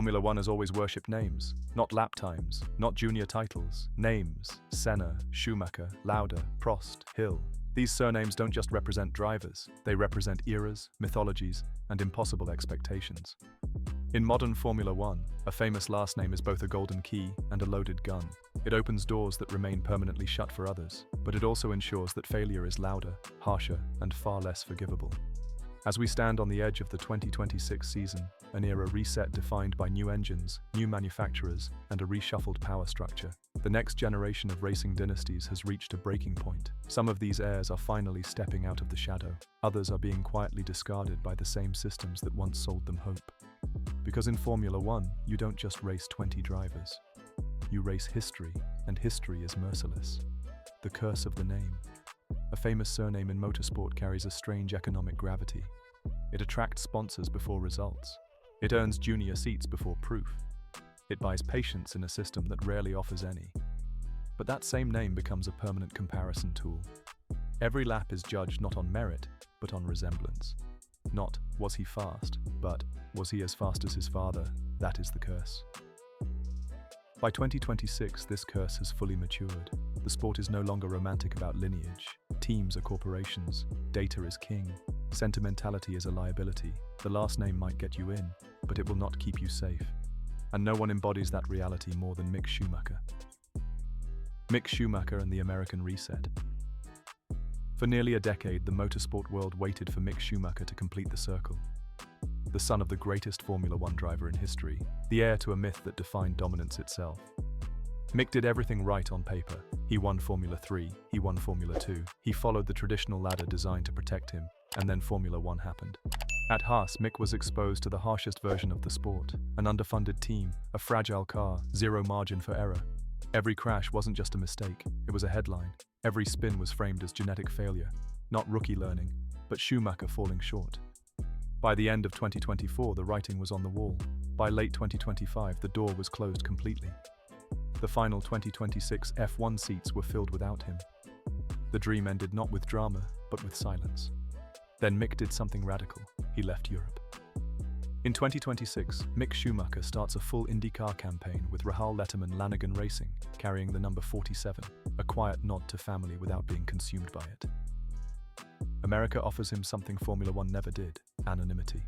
Formula One has always worshipped names, not lap times, not junior titles. Names: Senna, Schumacher, Lauda, Prost, Hill. These surnames don't just represent drivers, they represent eras, mythologies, and impossible expectations. In modern Formula One, a famous last name is both a golden key and a loaded gun. It opens doors that remain permanently shut for others, but it also ensures that failure is louder, harsher, and far less forgivable. As we stand on the edge of the 2026 season, an era reset defined by new engines, new manufacturers, and a reshuffled power structure, the next generation of racing dynasties has reached a breaking point. Some of these heirs are finally stepping out of the shadow. Others are being quietly discarded by the same systems that once sold them hope. Because in Formula One, you don't just race 20 drivers. You race history, and history is merciless. The curse of the name. A famous surname in motorsport carries a strange economic gravity. It attracts sponsors before results. It earns junior seats before proof. It buys patience in a system that rarely offers any. But that same name becomes a permanent comparison tool. Every lap is judged not on merit, but on resemblance. Not, was he fast, but, was he as fast as his father? That is the curse. By 2026, this curse has fully matured. The sport is no longer romantic about lineage. Teams are corporations. Data is king. Sentimentality is a liability. The last name might get you in, but it will not keep you safe. And no one embodies that reality more than Mick Schumacher. Mick Schumacher and the American reset. For nearly a decade, the motorsport world waited for Mick Schumacher to complete the circle. The son of the greatest Formula One driver in history, the heir to a myth that defined dominance itself. Mick did everything right on paper. He won Formula 3, he won Formula 2, he followed the traditional ladder designed to protect him, and then Formula 1 happened. At Haas, Mick was exposed to the harshest version of the sport, an underfunded team, a fragile car, zero margin for error. Every crash wasn't just a mistake, it was a headline. Every spin was framed as genetic failure, not rookie learning, but Schumacher falling short. By the end of 2024, the writing was on the wall. By late 2025, the door was closed completely. The final 2026 F1 seats were filled without him. The dream ended not with drama, but with silence. Then Mick did something radical. He left Europe. In 2026, Mick Schumacher starts a full IndyCar campaign with Rahal Letterman Lanigan Racing, carrying the number 47, a quiet nod to family without being consumed by it. America offers him something Formula One never did: anonymity.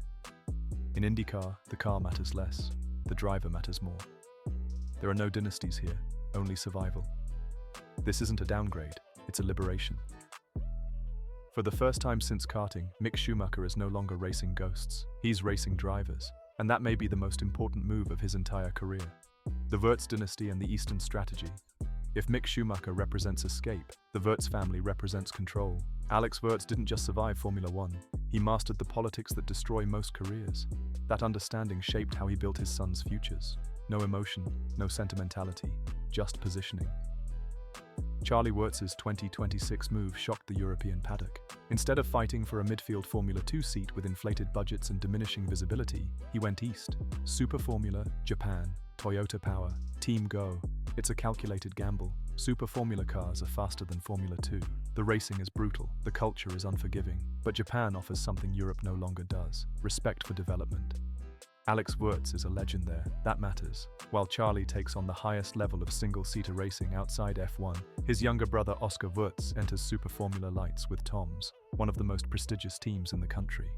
In IndyCar, the car matters less, the driver matters more. There are no dynasties here, only survival. This isn't a downgrade, it's a liberation. For the first time since karting, Mick Schumacher is no longer racing ghosts, he's racing drivers, and that may be the most important move of his entire career. The Wurz dynasty and the Eastern strategy. If Mick Schumacher represents escape, the Wurz family represents control. AIX Wurz didn't just survive Formula One, he mastered the politics that destroy most careers. That understanding shaped how he built his son's futures. No emotion, no sentimentality, just positioning. Charlie Wurz's 2026 move shocked the European paddock. Instead of fighting for a midfield Formula 2 seat with inflated budgets and diminishing visibility, he went east. Super Formula, Japan, Toyota Power, Team Go. It's a calculated gamble. Super Formula cars are faster than Formula 2. The racing is brutal, the culture is unforgiving, but Japan offers something Europe no longer does: respect for development. AIX Wurz is a legend there, that matters. While Charlie takes on the highest level of single-seater racing outside F1, his younger brother Oscar Wurz enters Super Formula Lights with Toms, one of the most prestigious teams in the country.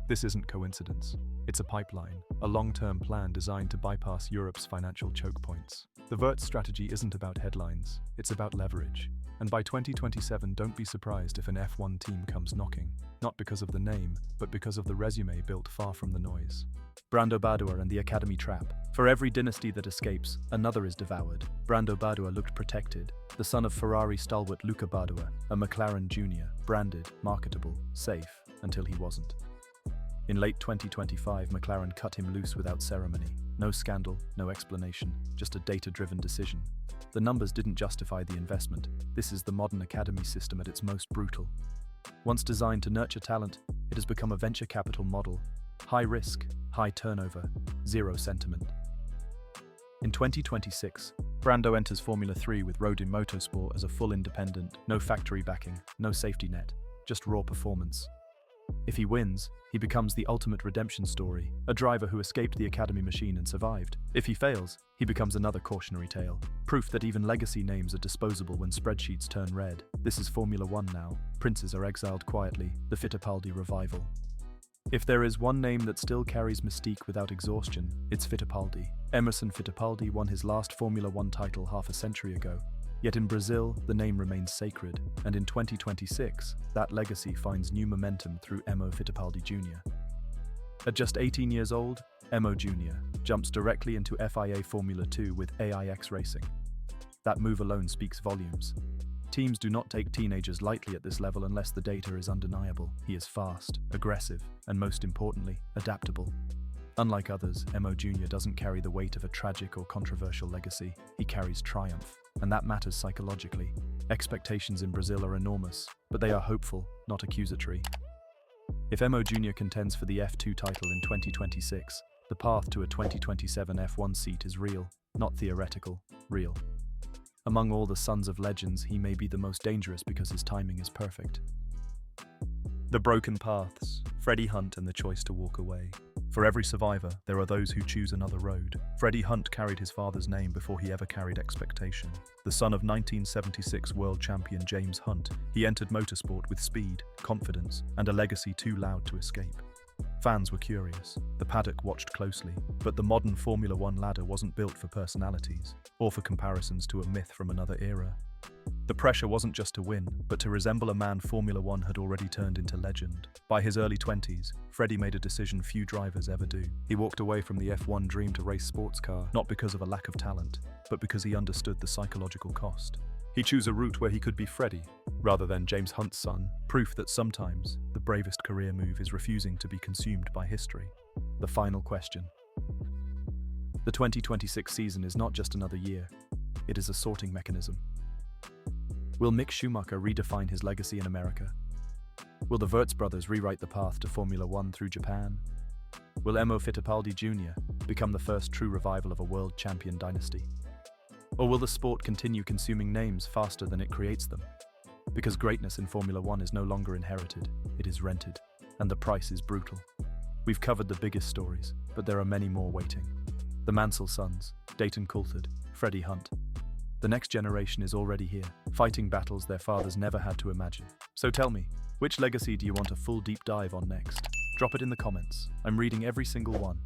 This isn't coincidence. It's a pipeline, a long-term plan designed to bypass Europe's financial choke points. The Wurz strategy isn't about headlines, it's about leverage. And by 2027, don't be surprised if an F1 team comes knocking, not because of the name, but because of the resume built far from the noise. Brando Badua and the Academy trap. For every dynasty that escapes, another is devoured. Brando Badua looked protected, the son of Ferrari stalwart Luca Badua, a McLaren Jr, branded, marketable, safe, until he wasn't. In late 2025, McLaren cut him loose without ceremony. No scandal, no explanation, just a data-driven decision. The numbers didn't justify the investment. This is the modern academy system at its most brutal. Once designed to nurture talent, it has become a venture capital model. High risk, high turnover, zero sentiment. In 2026, Brando enters Formula 3 with Rodin Motorsport as a full independent, no factory backing, no safety net, just raw performance. If he wins, he becomes the ultimate redemption story, a driver who escaped the academy machine and survived. If he fails, he becomes another cautionary tale, proof that even legacy names are disposable when spreadsheets turn red. This is Formula One now. Princes are exiled quietly, the Fittipaldi revival. If there is one name that still carries mystique without exhaustion, it's Fittipaldi. Emerson Fittipaldi won his last Formula One title half a century ago. Yet in Brazil, the name remains sacred, and in 2026, that legacy finds new momentum through Emmo Fittipaldi Jr. At just 18 years old, Emmo Jr. jumps directly into FIA Formula 2 with AIX Racing. That move alone speaks volumes. Teams do not take teenagers lightly at this level unless the data is undeniable. He is fast, aggressive, and most importantly, adaptable. Unlike others, Emmo Jr. doesn't carry the weight of a tragic or controversial legacy. He carries triumph, and that matters psychologically. Expectations in Brazil are enormous, but they are hopeful, not accusatory. If Emmo Jr. contends for the F2 title in 2026, the path to a 2027 F1 seat is real, not theoretical, real. Among all the sons of legends, he may be the most dangerous because his timing is perfect. The broken paths, Freddie Hunt and the choice to walk away. For every survivor, there are those who choose another road. Freddie Hunt carried his father's name before he ever carried expectation. The son of 1976 world champion James Hunt, he entered motorsport with speed, confidence, and a legacy too loud to escape. Fans were curious. The paddock watched closely, but the modern Formula One ladder wasn't built for personalities, or for comparisons to a myth from another era. The pressure wasn't just to win, but to resemble a man Formula One had already turned into legend. By his early 20s, Freddie made a decision few drivers ever do. He walked away from the F1 dream to race sports car, not because of a lack of talent, but because he understood the psychological cost. He chose a route where he could be Freddie, rather than James Hunt's son, proof that sometimes the bravest career move is refusing to be consumed by history. The final question. The 2026 season is not just another year, it is a sorting mechanism. Will Mick Schumacher redefine his legacy in America? Will the Wurz brothers rewrite the path to Formula One through Japan? Will Emmo Fittipaldi Jr. become the first true revival of a world champion dynasty? Or will the sport continue consuming names faster than it creates them? Because greatness in Formula One is no longer inherited, it is rented, and the price is brutal. We've covered the biggest stories, but there are many more waiting. The Mansell sons, Dayton Coulthard, Freddie Hunt. The next generation is already here, fighting battles their fathers never had to imagine. So tell me, which legacy do you want a full deep dive on next? Drop it in the comments. I'm reading every single one.